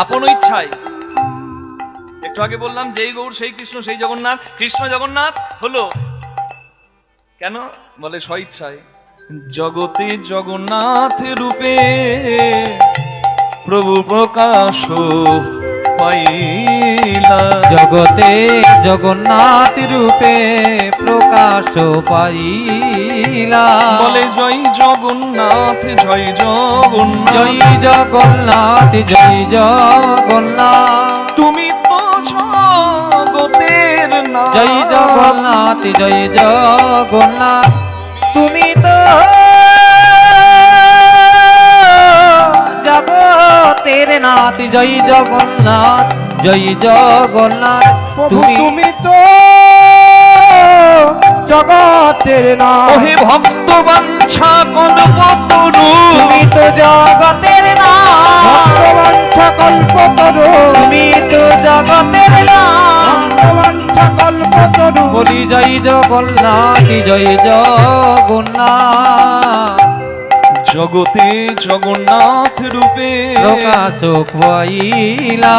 আপন ইচ্ছায়। একটু আগে বললাম যেই গৌর সেই কৃষ্ণ সেই জগন্নাথ, কৃষ্ণ জগন্নাথ হলো কেন? বলে স্ব ইচ্ছায়। জগতে জগন্নাথ রূপে প্রভু প্রকাশ পাইলা, জগতে জগন্নাথ রূপে প্রকাশ পাইলা। বলে জয় জগন্নাথ জয় জগন্নাথ, জয় জগন্নাথ জয় জগন্নাথ, তুমি তো জগতের নাথ। জয় জগন্নাথ জয় জগন্নাথ, তুমি তো জগতের নাথ। জয় জগন্নাথ জয় জগন্নাথ, তুমি তো জগতের নাথ। ওহে ভক্ত বাঞ্ছা কল্পতরু, তুমি তো জগতের নাথ। ভক্তবাঞ্ছা কল্পতরু, তুমি তো জগতের নাথ। ভক্তবাঞ্ছা কল্পতরু। বলি জয় জগন্নাথ জয় জগন্নাথ, জগতে জগন্নাথ রূপে প্রকাশ পাইলা।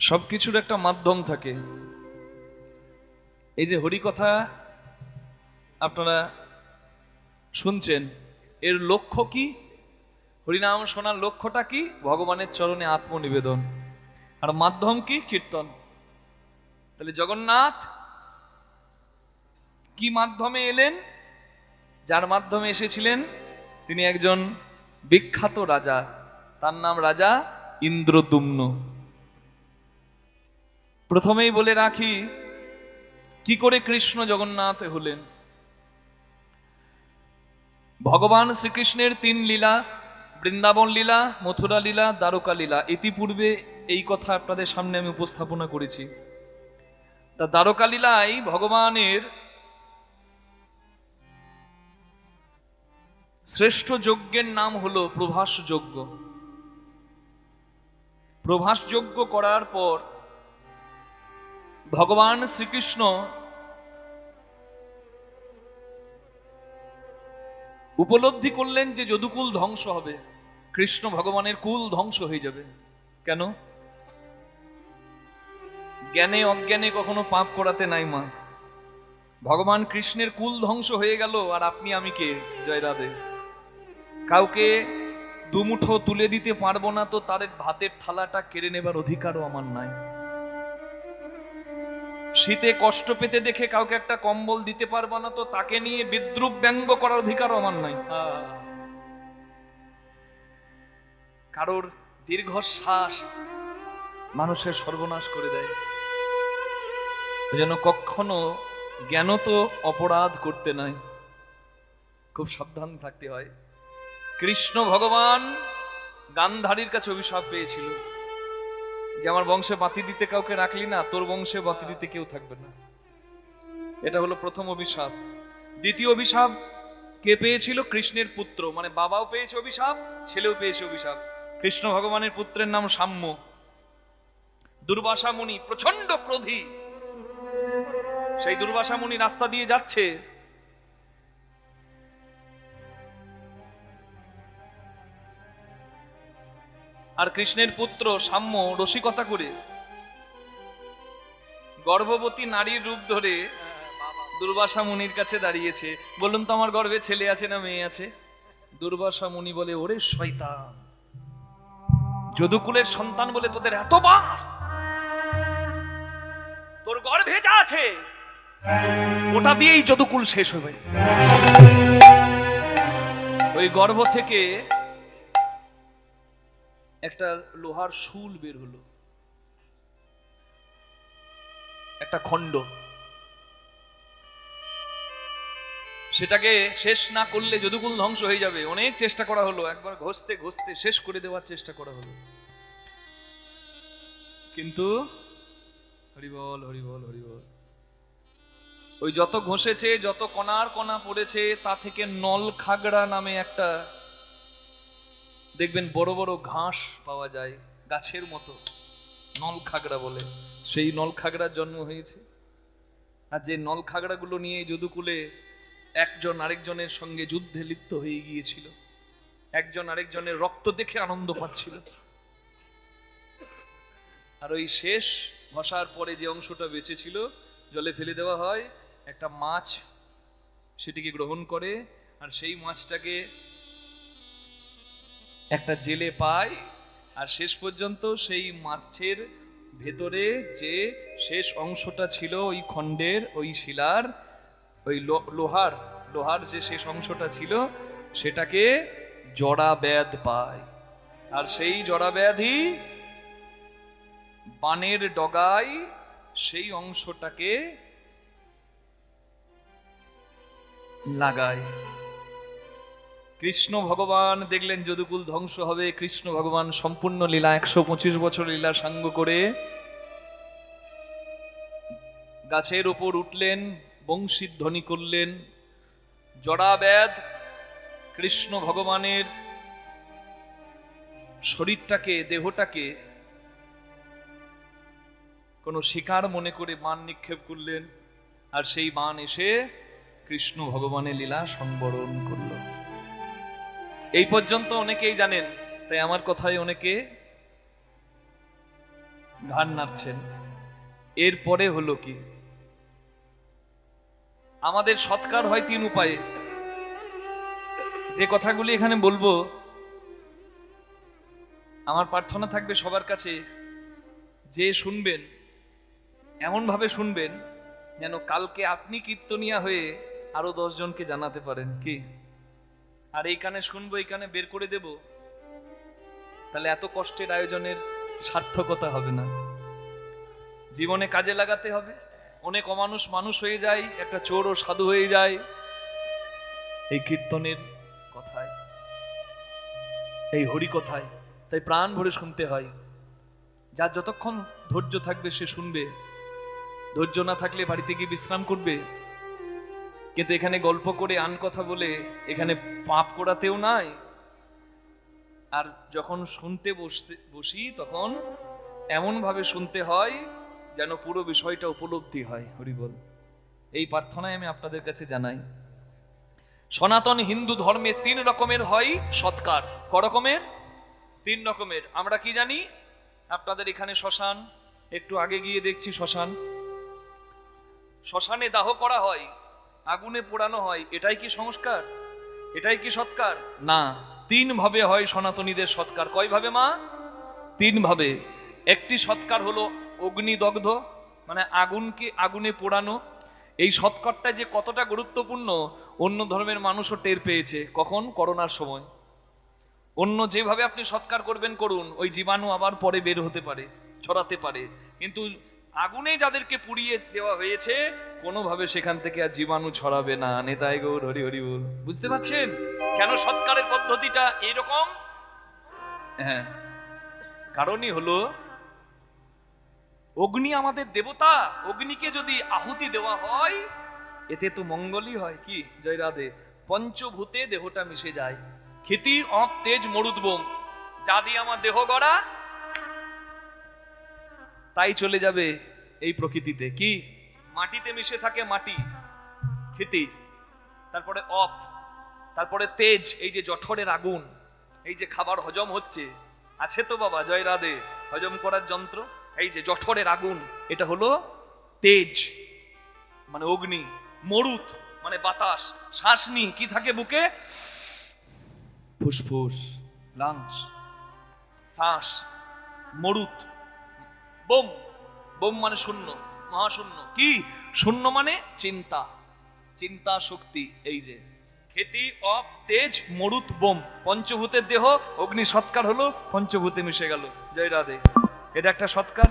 সবকিছুর একটা মাধ্যম থাকে। এই যে হরিকথা আপনারা শুনছেন, এর লক্ষ্য কি? হরিনাম শোনার লক্ষ্যটা কি? ভগবানের চরণে আত্মনিবেদন। আর মাধ্যম কি? কীর্তন। তাহলে জগন্নাথ কি মাধ্যমে এলেন? যার মাধ্যমে এসেছিলেন তিনি একজন বিখ্যাত রাজা, তার নাম রাজা ইন্দ্রদ্যুম্ন। প্রথমেই বলে রাখি কি করে কৃষ্ণ জগন্নাথ হলেন। ভগবান শ্রীকৃষ্ণের 3 লীলা, বৃন্দাবন লীলা, মথুরা লীলা, দ্বারকা লীলা, ইতিপূর্বে এই কথা আপনাদের সামনে আমি উপস্থাপনা করেছি। তা দ্বারকা লীলায় ভগবানের শ্রেষ্ঠ যজ্ঞের নাম হলো প্রভাস যজ্ঞ। প্রভাস যজ্ঞ করার পর ভগবান শ্রীকৃষ্ণ উপলব্ধি করলেন যে যদুকুল ধ্বংস হবে, কৃষ্ণ ভগবানের কুল ধ্বংস হয়ে যাবে। কেন? জ্ঞানে অজ্ঞানে কখনো পাপ করাতে নাই মা। ভগবান কৃষ্ণের কুল ধ্বংস হয়ে গেল, আর আপনি আমি কে? জয় রাধে। কাউকে দুমুঠো তুলে দিতে পারবো না তো তার ভাতের থালাটা কেড়ে নেবার অধিকারও আমার নাই। শীতে কষ্ট পেতে দেখে কাউকে একটা কম্বল দিতে পারবো না তো তাকে নিয়ে বিদ্রুপ ব্যঙ্গ করার অধিকারও আমার নাই। কারোর দীর্ঘশ্বাস মানুষের সর্বনাশ করে দেয়। যেন কখনো জ্ঞানত অপরাধ করতে নাই, খুব সাবধান থাকতে হয়। কৃষ্ণ ভগবান গান্ধারীর কাছে অভিশাপ পেয়েছিল যে আমার বংশে বাতি দিতে কাউকে রাখলি না, তোর বংশে বাতি দিতে কেউ থাকবে না। এটা হলো প্রথম অভিশাপ। দ্বিতীয় অভিশাপ কে পেয়েছিল? কৃষ্ণের পুত্র, মানে বাবাও পেয়েছে অভিশাপ, ছেলেও পেয়েছে অভিশাপ। কৃষ্ণ ভগবানের পুত্রের নাম সাম্য। দুর্বাসা মুনি প্রচন্ড ক্রোধী। সেই দুর্বাসা মুনি রাস্তা দিয়ে যাচ্ছে, আর কৃষ্ণের পুত্র সাম্য রসিকতা করে গর্ভবতী নারীর রূপ ধরে দুর্বাসা মুনির কাছে দাঁড়িয়েছে। বলুন তো আমার গর্ভে ছেলে আছে না মেয়ে আছে? দুর্বাসা মুনি বলে, ওরে শয়তান, যদুকুলের সন্তান বলে তোদের এতবার? তোর গর্ভে যা আছে ওটা দিয়েই যদুকুল শেষ হবে। ওই গর্ভ থেকে একটা লোহার শুল বের হলো, একটা খণ্ড। সেটাকে শেষ না করলে যদুকুল ধ্বংস হয়ে যাবে। অনেক চেষ্টা করা হলো, একবার ঘষতে ঘষতে শেষ করে দেওয়ার চেষ্টা করা হলো, কিন্তু হরিবল হরিবল হরিবল, ওই যত ঘষেছে, যত কণার কণা পড়েছে, তা থেকে নল খাগড়া নামে একটা, দেখবেন বড় বড় ঘাস পাওয়া যায় গাছের মতো, নল খাগড়া বলে, সেই নল খাগড়ার জন্ম হয়েছে। আর যে নল খাগড়া গুলো নিয়ে যদুকুলে একজন আরেকজনের সঙ্গে যুদ্ধে লিপ্ত হয়ে গিয়েছিল, একজন আরেকজনের রক্ত দেখে আনন্দ পাচ্ছিল। আর ওই শেষ ঘষার পরে যে অংশটা বেঁচে ছিল জলে ফেলে দেওয়া হয়, একটা মাছ সেটিকে গ্রহণ করে, আর সেই মাছটাকে একটা জেলে পায়, আর শেষ পর্যন্ত সেই মাছের ভেতরে যে শেষ অংশটা ছিল ওই খণ্ডের, ওই শিলার, ওই লোহার যে শেষ অংশটা ছিল সেটাকে জড়া ব্যাধ পায়। আর সেই জড়া ব্যাধি বানের ডগায় সেই অংশটাকে লাগায়। কৃষ্ণ ভগবান দেখলেন যদুকুল ধ্বংস হবে, কৃষ্ণ ভগবান সম্পূর্ণ লীলা 125 বছর লীলা সাঙ্গ করে গাছের ওপর উঠলেন, বংশী ধ্বনি করলেন। জড়াব্যাধ কৃষ্ণ ভগবানের শরীরটাকে, দেহটাকে কোনো শিকার মনে করে বাণ নিক্ষেপ করলেন, আর সেই বাণ এসে কৃষ্ণ ভগবানের লীলা সংবরণ করল। এই পর্যন্ত অনেকেই জানেন, তাই আমার কথায় অনেকে ঘাড় নাড়ছেন। এরপরে হলো কি? আমাদের সৎকার হয় 3 উপায়ে। যে কথাগুলি এখানে বলবো, আমার প্রার্থনা থাকবে সবার কাছে, যে শুনবেন এমন ভাবে শুনবেন যেন কালকে আপনি কীর্তনিয়া হয়ে আরো 10 জনকে জানাতে পারেন। কি আর এই কানে শুনবো, এই কানে বের করে দেব, তাহলে এত কষ্টের আয়োজনের সার্থকতা হবে না। জীবনে কাজে লাগাতে হবে। অনেক অমানুষ মানুষ হয়ে যায়, একটা চোর ও সাধু হয়ে যায় এই কীর্তনের কথায়, এই হরি কথায়। তাই প্রাণ ভরে শুনতে হয়। যার যতক্ষণ ধৈর্য থাকবে সে শুনবে, ধৈর্য না থাকলে বাড়িতে গিয়ে বিশ্রাম করবে। কিন্তু এখানে গল্প করে আন কথা বলে এখানে পাপ করাতেও নাই। আর যখন শুনতে বসি তখন এমন ভাবে শুনতে হয় যেন পুরো বিষয়টা উপলব্ধি হয়। হরি বল। এই প্রার্থনায় আমি আপনাদের কাছে জানাই। সনাতন হিন্দু ধর্মে 3 রকমের হয় সৎকার। ক রকমের? 3 রকমের। আমরা কি জানি? আপনাদের এখানে শ্মশান, একটু আগে গিয়ে দেখছি শ্মশান, শ্মশানে দাহ করা হয়, আগুনে পোড়ানো হয়। এটাই কি সংস্কার? এটাই কি সৎকার? না। 3 ভাবে হয় সনাতনীদের সৎকার। কয় ভাবে মা? 3 ভাবে। একটি সৎকার হলো অগ্নিদগ্ধ, মানে আগুনে পোড়ানো। এই সৎকারটা যে কতটা গুরুত্বপূর্ণ অন্য ধর্মের মানুষও টের পেয়েছে। কখন? করোনার সময়। অন্য যেভাবে আপনি সৎকার করবেন করুন, ওই জীবাণু আবার পরে বের হতে পারে, ছড়াতে পারে, কিন্তু আগুনে যাদেরকে পুড়িয়ে দেওয়া হয়েছে কোনোভাবে সেখান থেকে আর জীবাণু ছড়াবে না। নেতাই গৌর হরি হরি বল। বুঝতে পারছেন কেন সৎকারের পদ্ধতিটা এইরকম? হ্যাঁ, কারণই হলো অগ্নি আমাদের দেবতা। অগ্নিকে যদি আহুতি দেওয়া হয় এতে তো মঙ্গলই হয়। কি জয় রাধে। পঞ্চভূতে দেহটা মিশে যায়। ক্ষিতি অপ তেজ মরুদ বোম, যা দিয়ে আমার দেহ গড়া তাই চলে যাবে এই প্রকৃতিতে। কি মাটিতে মিশে থাকে মাটি, ক্ষিতি, তারপরে অপ, তারপরে তেজ, এই যে জঠরের আগুন, এই যে খাবার হজম হচ্ছে, আছে তো বাবা জয় রাধে, হজম করার যন্ত্র, এই যে জঠরের আগুন, এটা হলো তেজ মানে অগ্নি। মরুত মানে বাতাস, শ্বাস নি, কি থাকে বুকে? ফুসফুস, লাংস, শ্বাস। মরুত। বোম, বোম মানে শূন্য, মহাশূন্য। কি শূন্য? মানে চিন্তা, চিন্তা শক্তি। এই যে ক্ষিতি অপ তেজ মরুত বোম, পঞ্চভূতের দেহ। অগ্নি সৎকার হলো, পঞ্চভূতে মিশে গেল। জয় রাধে। এটা একটা সৎকার।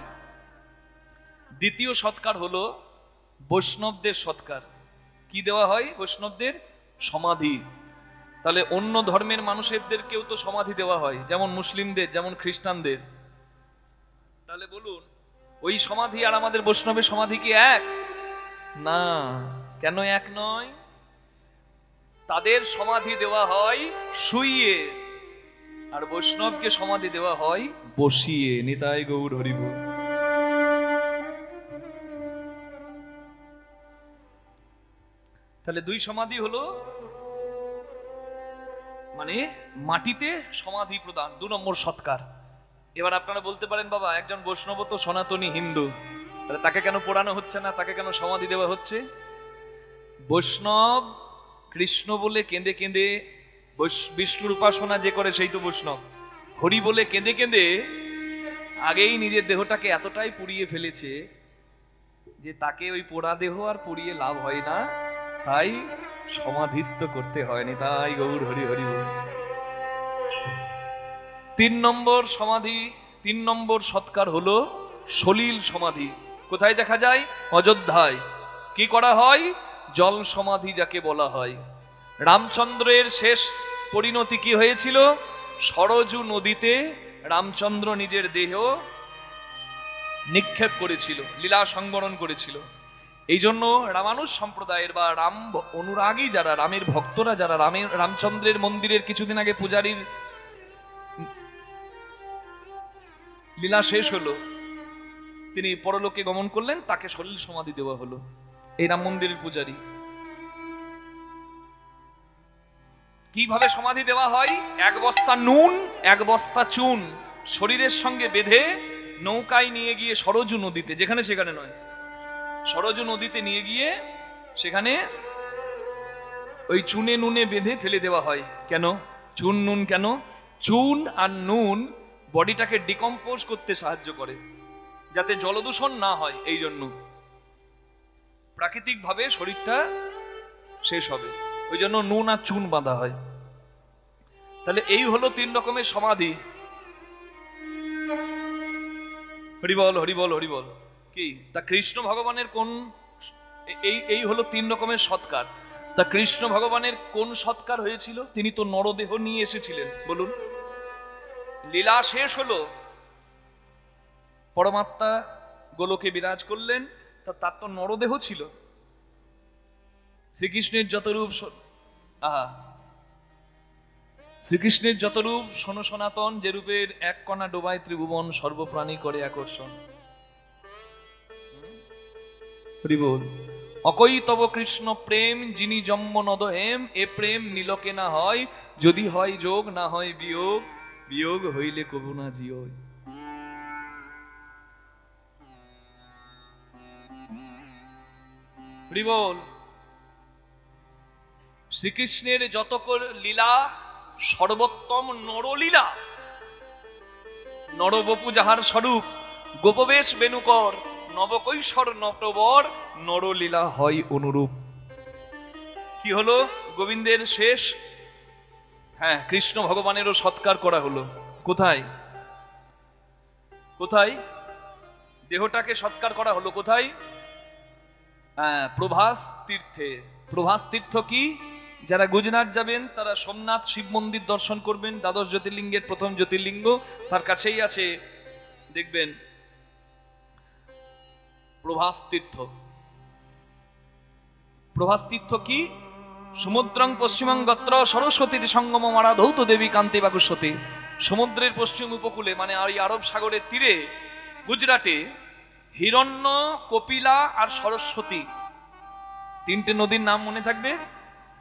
দ্বিতীয় সৎকার হলো বৈষ্ণবদের সৎকার। কি দেওয়া হয় বৈষ্ণবদের? সমাধি। তাহলে অন্য ধর্মের মানুষদেরকেও তো সমাধি দেওয়া হয়, যেমন মুসলিমদের, যেমন খ্রিস্টানদের। তাহলে বলুন ওই সমাধি আর আমাদের বৈষ্ণবের সমাধি কি এক? না। কেন এক নয়? তাদের সমাধি দেওয়া হয় শুইয়ে, আর বৈষ্ণবকে সমাধি দেওয়া হয় বসিয়ে। নিতাই গৌর হরি বল। তাহলে দুই সমাধি হলো মানে মাটিতে সমাধি প্রদান, 2 নম্বর সৎকার। এবার আপনারা বলতে পারেন, বাবা একজন বৈষ্ণব তো সনাতনী হিন্দু, তাহলে তাকে কেন পোড়ানো হচ্ছে না, তাকে কেন সমাধি দেওয়া হচ্ছে? বৈষ্ণব কৃষ্ণ বলে কেঁদে কেঁদে, বিষ্ণুর উপাসনা যে করে সেই তো বৈষ্ণব। হরি বলে কেঁদে কেঁদে আগেই নিজের দেহটাকে এতটাই পুড়িয়ে ফেলেছে যে তাকে ওই পোড়া দেহ আর পুড়িয়ে লাভ হয় না, তাই সমাধিস্থ করতে হয়নি। তাই গৌর হরি হরি বল। 3 নম্বর সমাধি, 3 নম্বর সৎকার হলো সলিল সমাধি। কোথায় দেখা যায়? অযোধ্যায়। কি করা হয়? জল সমাধি যাকে বলা হয়। রামচন্দ্রের শেষ পরিণতি কি হয়েছিল? সরজু নদীতে রামচন্দ্র নিজের দেহ নিক্ষেপ করেছিল, লীলা সংবরণ করেছিল। এই জন্য রামানুজ সম্প্রদায়ের বা রাম অনুরাগী যারা, রামের ভক্তরা যারা, রামচন্দ্রের মন্দিরের কিছুদিন আগে পূজারীর লীলা শেষ হলো, তিনি পরলোকে গমন করলেন, তাকে সলিল সমাধি দেওয়া হলো এই রাম মন্দিরের পূজারী। কিভাবে সমাধি দেওয়া হয়? 1 বস্তা নুন 1 বস্তা চুন শরীরের সঙ্গে বেঁধে নৌকায় নিয়ে গিয়ে সরজু নদীতে, যেখানে সেখানে নয়, সরজু নদীতে নিয়ে গিয়ে সেখানে ওই চুনে নুনে বেঁধে ফেলে দেওয়া হয়। কেন চুন নুন? কেন? চুন আর নুন বডিটাকে ডিকম্পোজ করতে সাহায্য করে, যাতে জলদূষণ না হয়। এই জন্য প্রাকৃতিক ভাবে শরীরটা শেষ হবে, ওই জন্য নুন আর চুন বাঁধা হয়। তাহলে এই হলো 3 রকমের সমাধি। হরিবল হরিবল হরিবল। কি তা কৃষ্ণ ভগবানের কোন, এই হলো 3 রকমের সৎকার। তা কৃষ্ণ ভগবানের কোন সৎকার হয়েছিল? তিনি তো নরদেহ নিয়ে এসেছিলেন। বলুন, লীলা শেষ হলো, পরমাত্মা গোলকে বিরাজ করলেন, তার তো নরদেহ ছিল। শ্রীকৃষ্ণের যত রূপ, শ্রীকৃষ্ণের যত রূপ শোনো সনাতন, যে রূপের 1 কণা ডোবায় ত্রিভুবন, সর্বপ্রাণী করে আকর্ষণ। হরিবল। অকই তব কৃষ্ণ প্রেম, যিনি জন্ম নদহেম, এ প্রেম নীলকে না হয়, যদি হয় যোগ, না হয় বিয়োগ, বিয়োগ হইলে কবু না জিও। হরিবল। শ্রীকৃষ্ণের যত লীলা সর্বোত্তম নরলীলা, নরবপু যাহার স্বরূপ, গোপবেশ বেনুকর, নবকৈশোর নটবর, নরলীলা হয় অনুরূপ। কি হলো? গোবিন্দের শেষ, হ্যাঁ, কৃষ্ণ ভগবানেরও সৎকার করা হলো। কোথায়? কোথায়? দেহটাকে সৎকার করা হলো কোথায়? প্রভাস তীর্থে। প্রভাস তীর্থ কি? যারা গুজরাট যাবেন তারা সোমনাথ শিব মন্দির দর্শন করবেন, 12 জ্যোতির্লিঙ্গের প্রথম জ্যোতির্লিঙ্গ, তার কাছেই আছে, দেখবেন প্রভাস তীর্থ। প্রভাস তীর্থ কি? সমুদ্রং পশ্চিমং গত্র সরস্বতী সঙ্গম মারা ধৌত দেবী কান্তি বাকুস্বতী। সমুদ্রের পশ্চিম উপকূলে, মানে এই আরব সাগরের তীরে, গুজরাটে হিরণ্য, কপিলা আর সরস্বতী, 3টে নদীর নাম মনে থাকবে।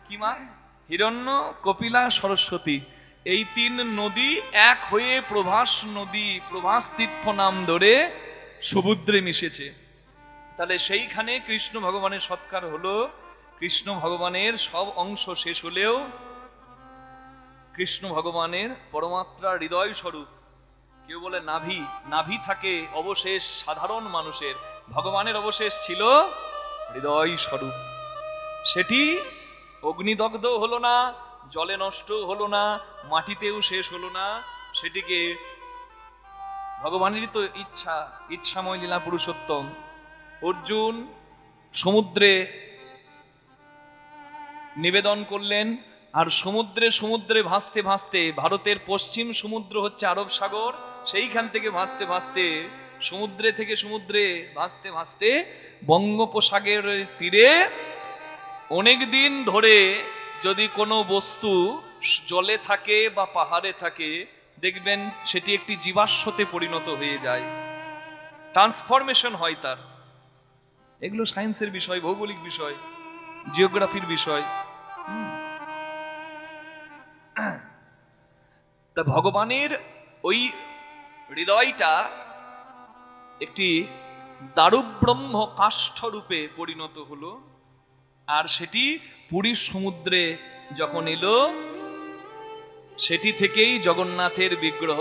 কি মা? হিরণ্য, কপিলা, সরস্বতী। এই 3 নদী এক হয়ে প্রভাস নদী, প্রভাস তীর্থ নাম ধরে সমুদ্রে মিশেছে। তাহলে সেইখানে কৃষ্ণ ভগবানের সৎকার হলো। কৃষ্ণ ভগবানের সব অংশ শেষ হলেও কৃষ্ণ ভগবানের পরমাত্মা হৃদয় স্বরূপ, কেউ বলে নাভি, নাভি থাকে অবশেষ সাধারণ মানুষের, ভগবানের অবশেষ ছিল হৃদয় স্বরূপ। সেটি অগ্নিদগ্ধ হলো না, জলে নষ্ট হলো না, মাটিতেও শেষ হলো না, সেটিকে ভগবানেরই তো ইচ্ছা, ইচ্ছাময় লীলা পুরুষোত্তম। অর্জুন সমুদ্রে নিবেদন করলেন, আর সমুদ্রে সমুদ্রে ভাসতে ভাসতে, ভারতের পশ্চিম সমুদ্র হচ্ছে আরব সাগর, সেইখান থেকে ভাসতে ভাসতে, সমুদ্রে থেকে সমুদ্রে ভাসতে ভাসতে বঙ্গোপসাগরের তীরে অনেক দিন ধরে যদি কোনো বস্তু জলে থাকে বা পাহাড়ে থাকে, দেখবেন সেটি একটি জীবাশ্মতে পরিণত হয়ে যায়, ট্রান্সফরমেশন হয় তার। এগুলো সায়েন্সের বিষয়, ভৌগোলিক বিষয়। জিওগ্রাফির বিষয়। তা ভগবানের ওই হৃদয়টা একটি দারুব্রহ্ম কাষ্ঠ রূপে পরিণত হলো, আর সেটি পুরীর সমুদ্রে যখন এলো, সেটি থেকেই জগন্নাথের বিগ্রহ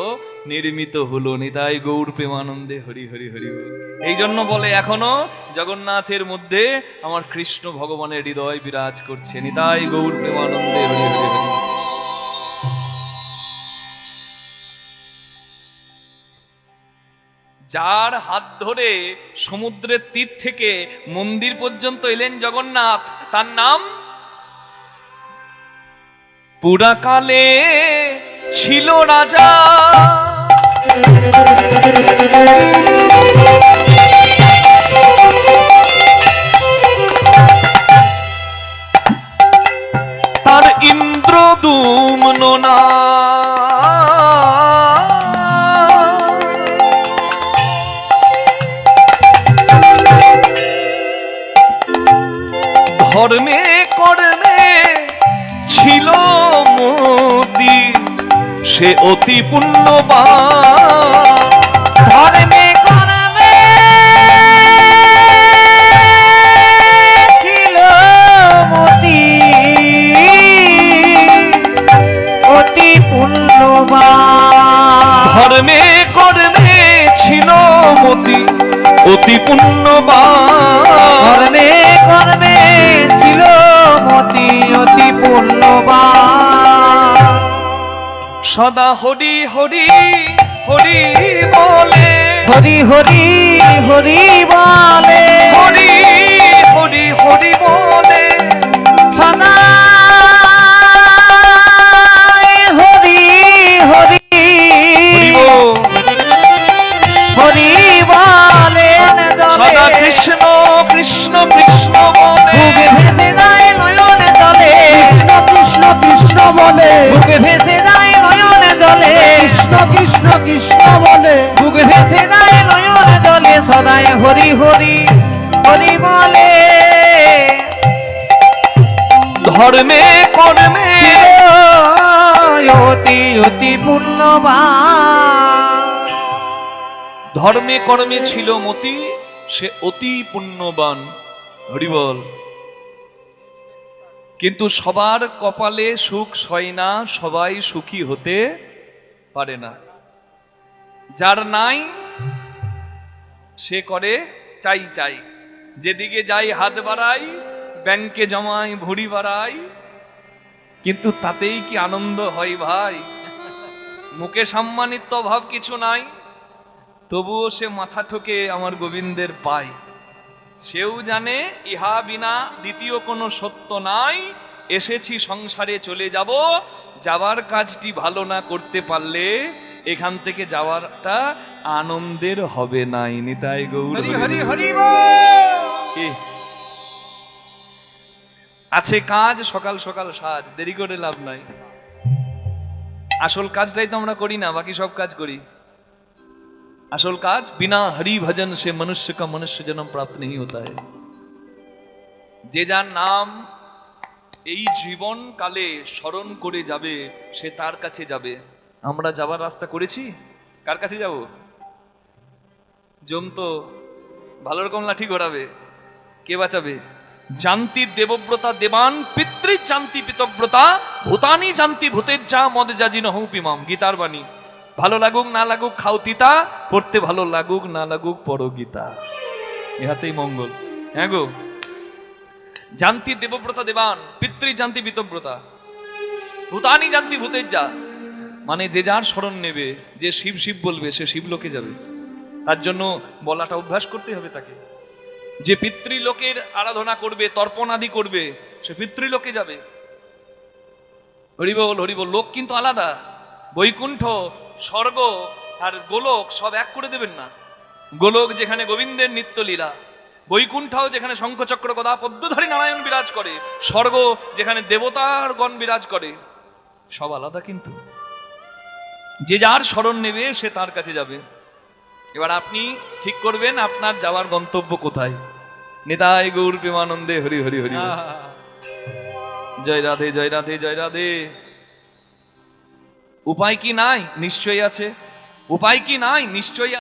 নির্মিত হলো। নিতাই গৌর প্রেমানন্দে হরি হরি হরি বল। এই জন্য বলে এখনো জগন্নাথের মধ্যে আমার কৃষ্ণ ভগবানের হৃদয় বিরাজ করছে। নিতাই গৌর প্রেমানন্দে হরি হরি হরি। যার হাত ধরে সমুদ্রের তীর থেকে মন্দির পর্যন্ত এলেন জগন্নাথ, তার নাম পুরাকালে ছিল রাজা। তার ইন্দ্রদুম্ন না ধর্মে কর্মে ছিল মোদি, সে অতি পুণ্যবান। ধর্মে কর্মে ছিল মতি, অতি পুণ্যবান। ধর্মে কর্মে ছিল মতি, অতি পুণ্যবান। ধর্মে কর্মে ছিল মতি, অতি পুণ্যবান। সদা হরি হরি হরি বলে, হরি হরি হরি বলে, হরি হরি হরি বলে, সদা হরি হরি হরি বলে। সদা কৃষ্ণ কৃষ্ণ কৃষ্ণ বলে, বুকে ভেসে যায় নয়নে জলে, কৃষ্ণ কৃষ্ণ কৃষ্ণ বলে, বুকে ভেসে যায় নয়নে জলে, কৃষ্ণ কৃষ্ণ কৃষ্ণ বলে, বুকে ভেসে যায় নয়নে জলে। সদাই হরি হরি হরি বলে। ধর্মে কর্মে অতি অতি পুণ্যবান। ধর্মে কর্মে ছিল মতি, সে অতি পুণ্যবান। হরি বল। কিন্তু সবার কপালে সুখ সয় না, সবাই সুখী হতে পারে না। যার নাই সে করে চাই চাই, যেদিকে যাই হাত বাড়াই, ব্যাংকে জমাই ভুঁড়ি বাড়াই, কিন্তু তাতেই কি আনন্দ হয় ভাই? মুখে সম্মানিত ভাব কিছু নাই, তবুও সে মাথা ঠকে আমার গোবিন্দের পায়। সেও জানে ইহা বিনা দ্বিতীয় কোনো সত্য নাই, এসেছি সংসারে চলে যাব, যাবার কাজটি ভালো না করতে পারলে এখান থেকে যাওয়াটা আনন্দের হবে নাই। নিতাই গৌর হরি হরি হরি হরি। হরি বল। কি আছে কাজ, সকাল সকাল সাজ, দেরি করে লাভ নাই। আসল কাজটাই তো আমরা করি না, বাকি সব কাজ করি। আসল কাজ बिना हरि भजन से मनुष्य का मनुष्य जन्म प्राप्त नहीं होता है। যে যার নাম এই জীবন কালে স্মরণ করে যাবে, সে তার কাছে যাবে। আমরা যাবার রাস্তা করেছি, কার কাছে যাব? জমতো ভালো রকম লাঠি ঘোরাবে, কে বাঁচাবে? জান্তি দেবব্রতা দেবান, পিতৃ জান্তি পিতব্রতা, ভূতানি জান্তি ভূতের যা মদ যাজি নহু পিমাম। গীতার বাণী। ভালো লাগুক না লাগুক খাও তিতা, পড়তে ভালো লাগুক না লাগুক পড়ো গীতা, ইহাতেই মঙ্গল। হ্যাঁ গো। জান্তি দেবব্রতা দেবান, পিতৃ জান্তি পিতব্রতা, ভূতানি জান্তি ভূতের যা। মানে যে যার স্মরণ নেবে, যে শিব শিব বলবে, সে শিবলোকে যাবে। তার জন্য বলাটা অভ্যাস করতে হবে তাকে। যে পিতৃলোকের আরাধনা করবে, তর্পণ আদি করবে, সে পিতৃলোকে যাবে। হরিবল হরিবল। লোক কিন্তু আলাদা। বৈকুণ্ঠ, স্বর্গ আর গোলক সব এক করে দেবেন না। গোলক যেখানে গোবিন্দের নিত্যলীলা, বৈকুণ্ঠও যেখানে শঙ্খচক্র গদা পদ্মধারী নারায়ণ বিরাজ করে, স্বর্গ যেখানে দেবতার গণ বিরাজ করে, সব আলাদা। কিন্তু যে যার স্মরণ নেবে সে তার কাছে যাবে। এবার আপনি ঠিক করবেন আপনার যাওয়ার গন্তব্য কোথায়। নিতাই গৌর প্রেমানন্দে হরি হরি হরি। জয় রাধে, জয় রাধে, জয় রাধে। উপায় কি নাই? নিশ্চয়ই আছে। উপায় কি নাই? নিশ্চয়ই